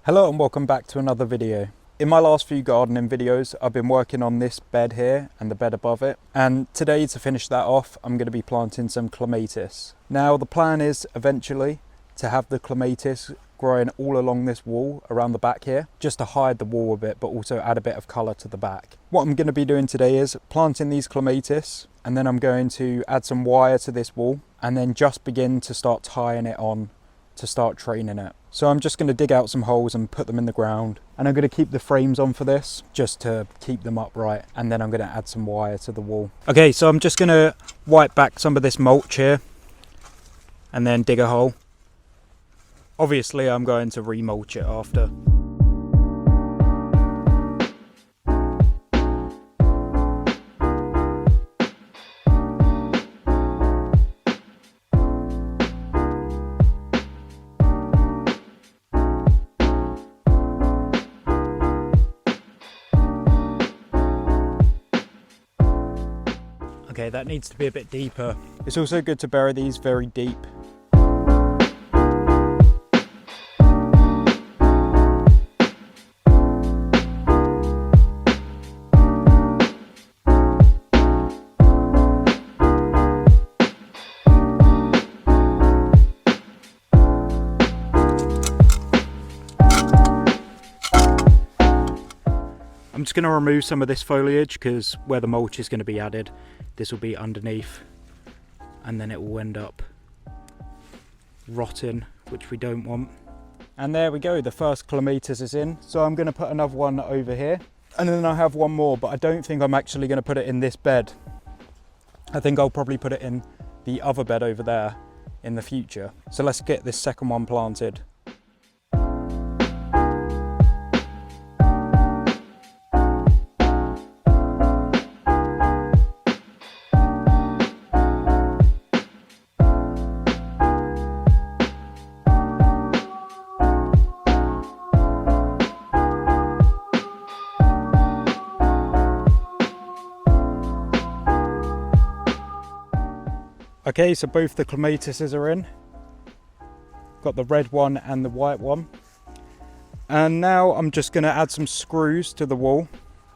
Hello and welcome back to another video. In my last few gardening videos, I've been working on this bed here and the bed above it. And today, to finish that off, I'm going to be planting some clematis. Now the plan is eventually to have the clematis growing all along this wall around the back here, just to hide the wall a bit, but also add a bit of colour to the back. What I'm going to be doing today is planting these clematis, and then I'm going to add some wire to this wall and then just begin to start tying it on to start training it. So I'm just going to dig out some holes and put them in the ground, and I'm going to keep the frames on for this just to keep them upright, and then I'm going to add some wire to the wall. Okay, so I'm just going to wipe back some of this mulch here and then dig a hole. Obviously I'm going to remulch it after. Okay, that needs to be a bit deeper. It's also good to bury these very deep. I'm just going to remove some of this foliage because where the mulch is going to be added, this will be underneath, and then it will end up rotting, which we don't want. And there we go, the first clematis is in. So I'm going to put another one over here, and then I have one more, but I don't think I'm actually going to put it in this bed. I think I'll probably put it in the other bed over there in the future. So let's get this second one planted. Okay, so both the clematises are in. Got the red one and the white one. And now I'm just going to add some screws to the wall.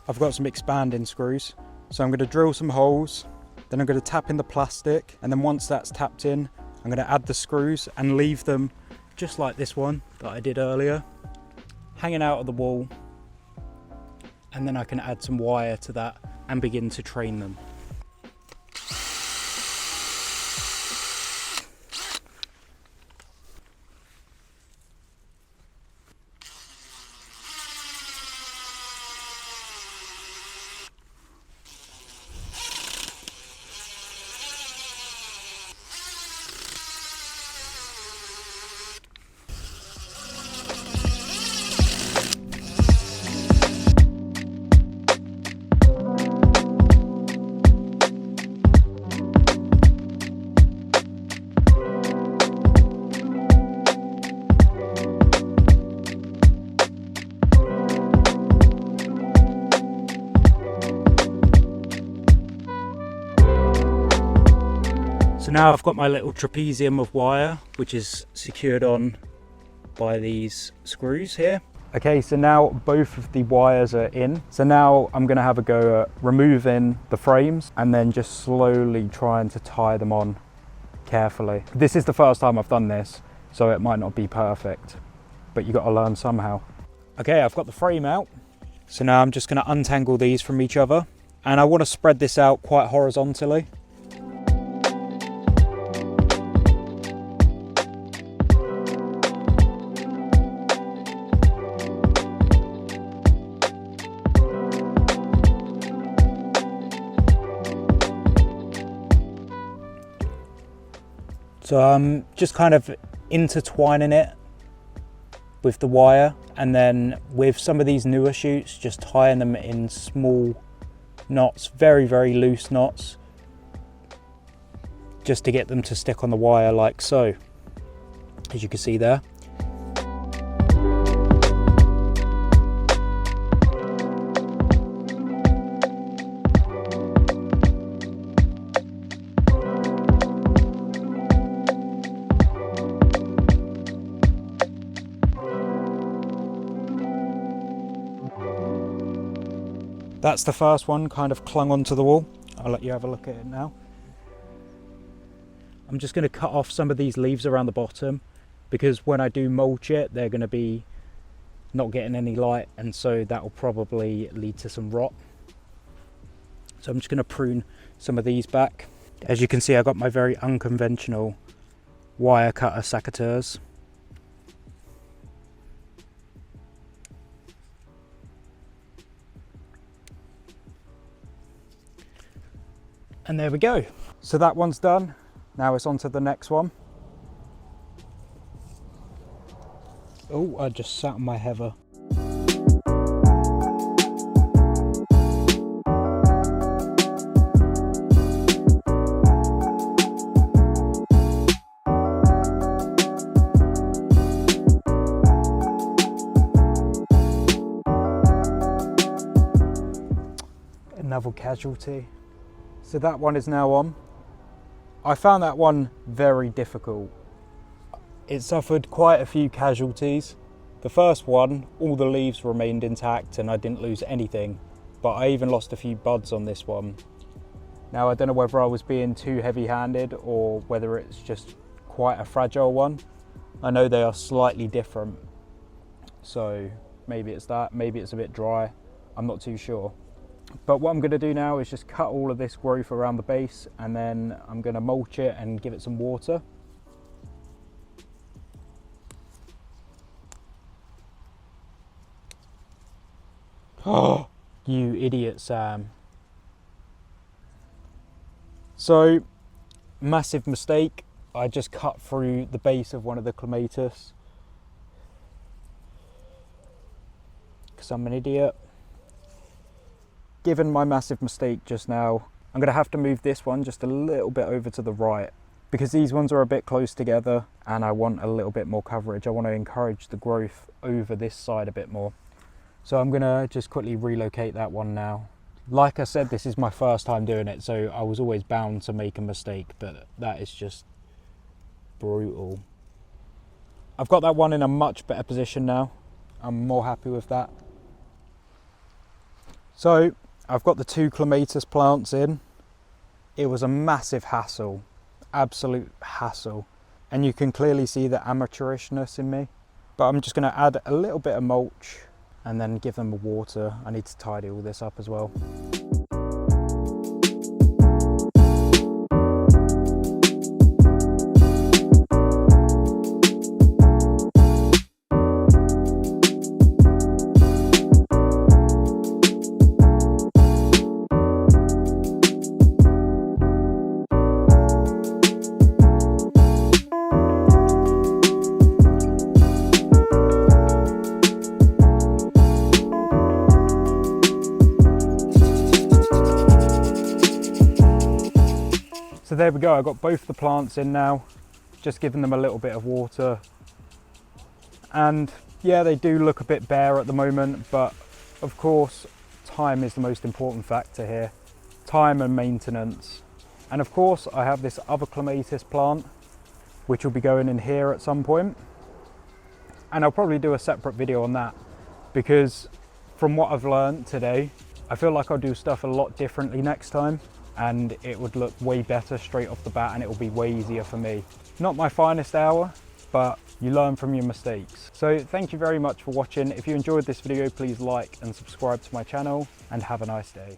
I've got some expanding screws. So I'm going to drill some holes, then I'm going to tap in the plastic, and then once that's tapped in, I'm going to add the screws and leave them just like this one that I did earlier, hanging out of the wall. And then I can add some wire to that and begin to train them. So now I've got my little trapezium of wire, which is secured on by these screws here. Okay, so now both of the wires are in. So now I'm going to have a go at removing the frames and then just slowly trying to tie them on carefully. This is the first time I've done this, so it might not be perfect, but you got to learn somehow. Okay, I've got the frame out. So now I'm just going to untangle these from each other, and I want to spread this out quite horizontally. So I'm just kind of intertwining it with the wire, and then with some of these newer shoots, just tying them in small knots, very, very loose knots, just to get them to stick on the wire like so, as you can see there. That's the first one, kind of clung onto the wall. I'll let you have a look at it now. I'm just going to cut off some of these leaves around the bottom, because when I do mulch it, they're going to be not getting any light, and so that will probably lead to some rot. So I'm just going to prune some of these back. As you can see, I got my very unconventional wire cutter secateurs. And there we go. So that one's done. Now it's on to the next one. Oh, I just sat on my heather. Another casualty. So that one is now on. I found that one very difficult. It suffered quite a few casualties. The first one, all the leaves remained intact and I didn't lose anything, but I even lost a few buds on this one. Now I don't know whether I was being too heavy-handed or whether it's just quite a fragile one. I know they are slightly different, so maybe it's that, maybe it's a bit dry, I'm not too sure. But what I'm going to do now is just cut all of this growth around the base, and then I'm going to mulch it and give it some water. Oh, you idiot, Sam. So, massive mistake. I just cut through the base of one of the clematis because I'm an idiot. Given my massive mistake just now, I'm going to have to move this one just a little bit over to the right, because these ones are a bit close together and I want a little bit more coverage. I want to encourage the growth over this side a bit more. So I'm going to just quickly relocate that one now. Like I said, this is my first time doing it, so I was always bound to make a mistake, but that is just brutal. I've got that one in a much better position now. I'm more happy with that. So I've got the two clematis plants in. It was a massive hassle, absolute hassle. And you can clearly see the amateurishness in me. But I'm just going to add a little bit of mulch and then give them water. I need to tidy all this up as well. So there we go, I've got both the plants in now, just giving them a little bit of water. And yeah, they do look a bit bare at the moment, but of course, time is the most important factor here. Time and maintenance. And of course, I have this other clematis plant, which will be going in here at some point. And I'll probably do a separate video on that, because from what I've learned today, I feel like I'll do stuff a lot differently next time, and it would look way better straight off the bat, and it will be way easier for me. Not my finest hour, but you learn from your mistakes. So thank you very much for watching. If you enjoyed this video, please like and subscribe to my channel, and have a nice day.